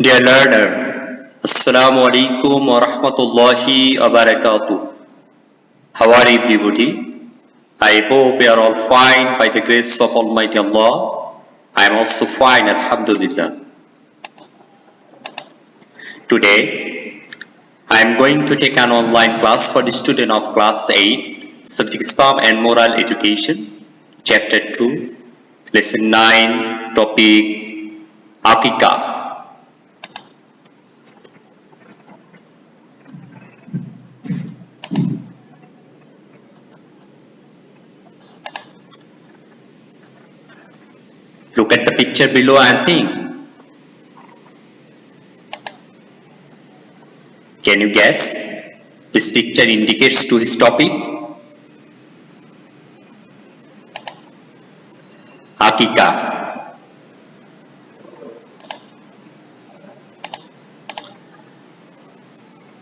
Dear learner, Assalamu alaikum wa rahmatullahi wa barakatuh. How are you, everybody? I hope you are all fine by the grace of Almighty Allah. I am also fine, Alhamdulillah. Today, I am going to take an online class for the student of class 8, subject Islam and Moral Education, chapter 2, lesson 9, topic Akika. Look at the picture below and think. Can you guess? This picture indicates to his topic. Akika.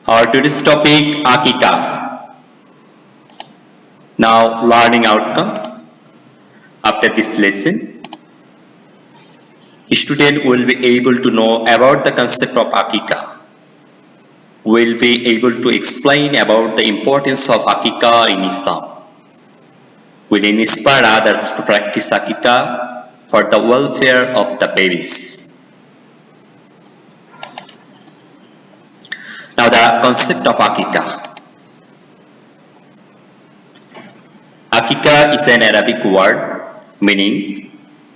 Our today's topic, Akika. Now, learning outcome. After this lesson, student will be able to know about the concept of Akika. Will be able to explain about the importance of Akika in Islam. Will inspire others to practice Akika for the welfare of the babies. Now the concept of Akika. Akika is an Arabic word meaning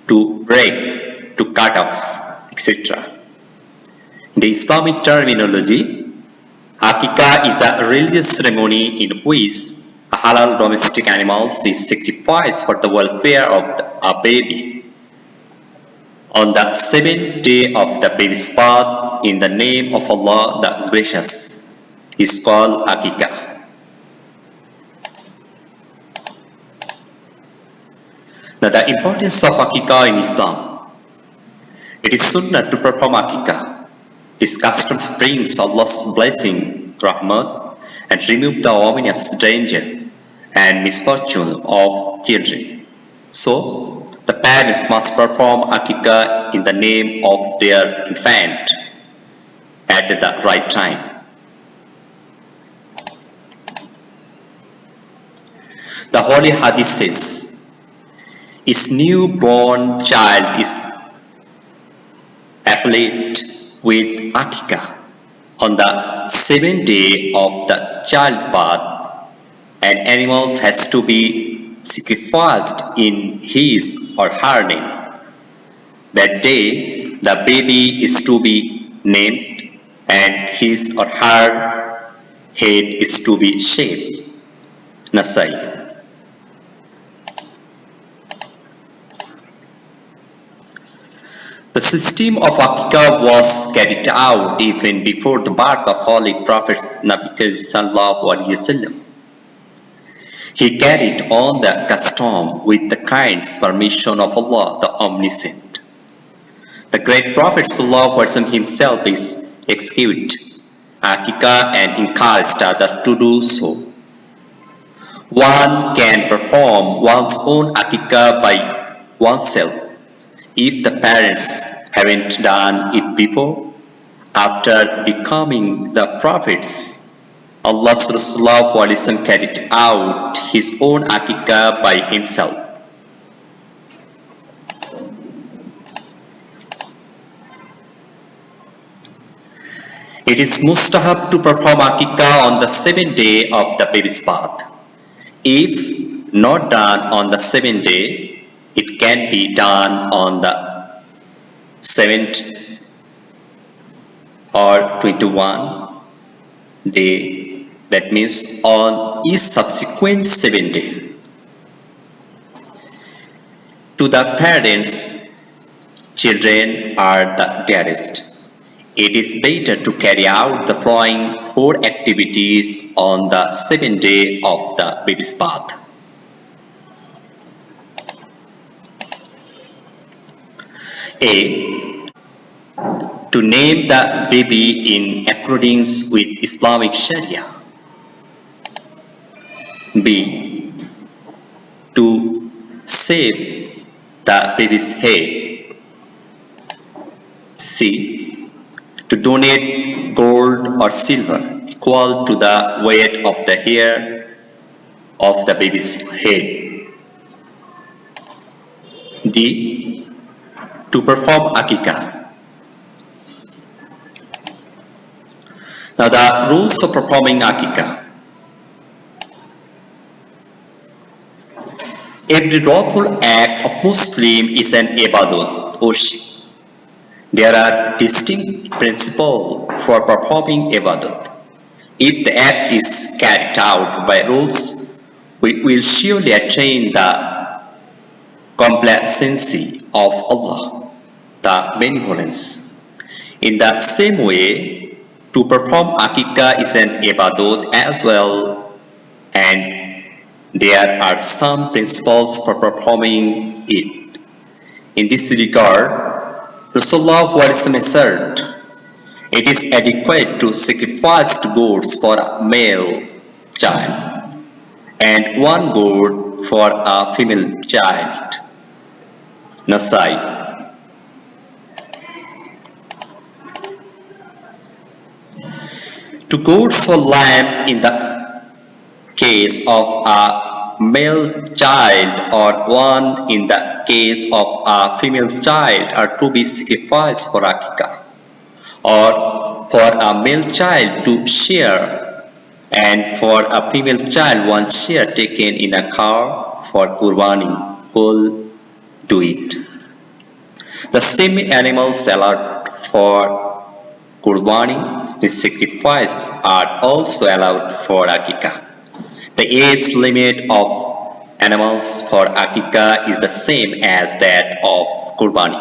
to break, to cut off, etc. In the Islamic terminology, Akika is a religious ceremony in which a halal domestic animal is sacrificed for the welfare of a baby. On the seventh day of the baby's birth, in the name of Allah the Gracious, is called Akika. Now the importance of Akika in Islam. It is sunnah to perform Akika. This custom brings Allah's blessing, rahmat, and remove the ominous danger and misfortune of children. So, the parents must perform Akika in the name of their infant at the right time. The Holy Hadith says, "His newborn child is affiliated with Akika on the seventh day of the childbirth, and animals has to be sacrificed in his or her name. That day, the baby is to be named, and his or her head is to be shaved." Nasai. The system of Akika was carried out even before the birth of Holy Prophet Nabi Sallallahu Alaihi Wasallam. He carried on the custom with the kind permission of Allah, the Omniscient. The great Prophet Sallallahu Alaihi Wasallam himself is executed Akika and encouraged others to do so. One can perform one's own Akika by oneself if the parents haven't done it before. After becoming the prophets, Allah Sallallahu Alaihi Wasallam carried out his own Akika by himself. It is mustahab to perform Akika on the seventh day of the baby's birth. If not done on the seventh day, it can be done on the 7th or 21 day. That means on each subsequent 7th day. To the parents, children are the dearest. It is better to carry out the following 4 activities on the 7th day of the baby's birth. A. To name the baby in accordance with Islamic Sharia. B. To shave the baby's head. C. to donate gold or silver equal to the weight of the hair of the baby's head. D. To perform Akikah. Now the rules of performing Akikah. Every lawful act of Muslim is an ibadat, worship. There are distinct principles for performing ibadat. If the act is carried out by rules, we will surely attain the complacency of Allah, the benevolence. In the same way, to perform Akikah is an ibadat as well, and there are some principles for performing it. In this regard, Rasulullah said, it is adequate to sacrifice two goats for a male child and one goat for a female child. Nasai. Two goats or lamb in the case of a male child or one in the case of a female child are to be sacrificed for Akikah, or for a male child to share, and for a female child one share taken in a cow for Qurbani will do it. The same animals allowed for Qurbani, the sacrifice, are also allowed for Akikah. The age limit of animals for Akikah is the same as that of Qurbani.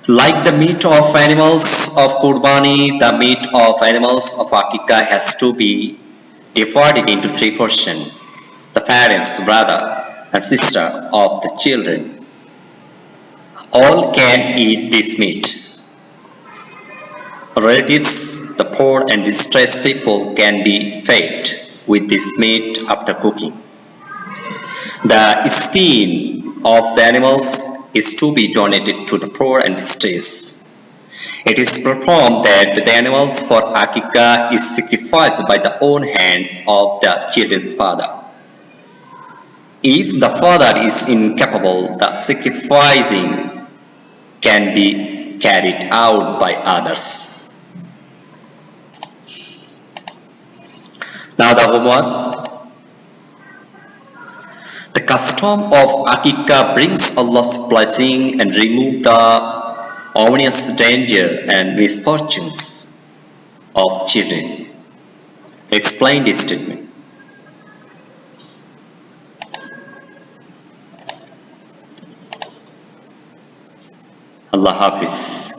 Like the meat of animals of Qurbani, the meat of animals of Akikah has to be divided into three portions. The parents, brother, and sister of the children all can eat this meat. Relatives, the poor and distressed people can be fed with this meat after cooking. The skin of the animals is to be donated to the poor and distressed. It is performed that the animals for Akikah is sacrificed by the own hands of the children's father. If the father is incapable, the sacrificing can be carried out by others. Now the homework. The custom of Akikah brings Allah's blessing and removes the ominous danger and misfortunes of children. Explain this statement. Allah Hafiz.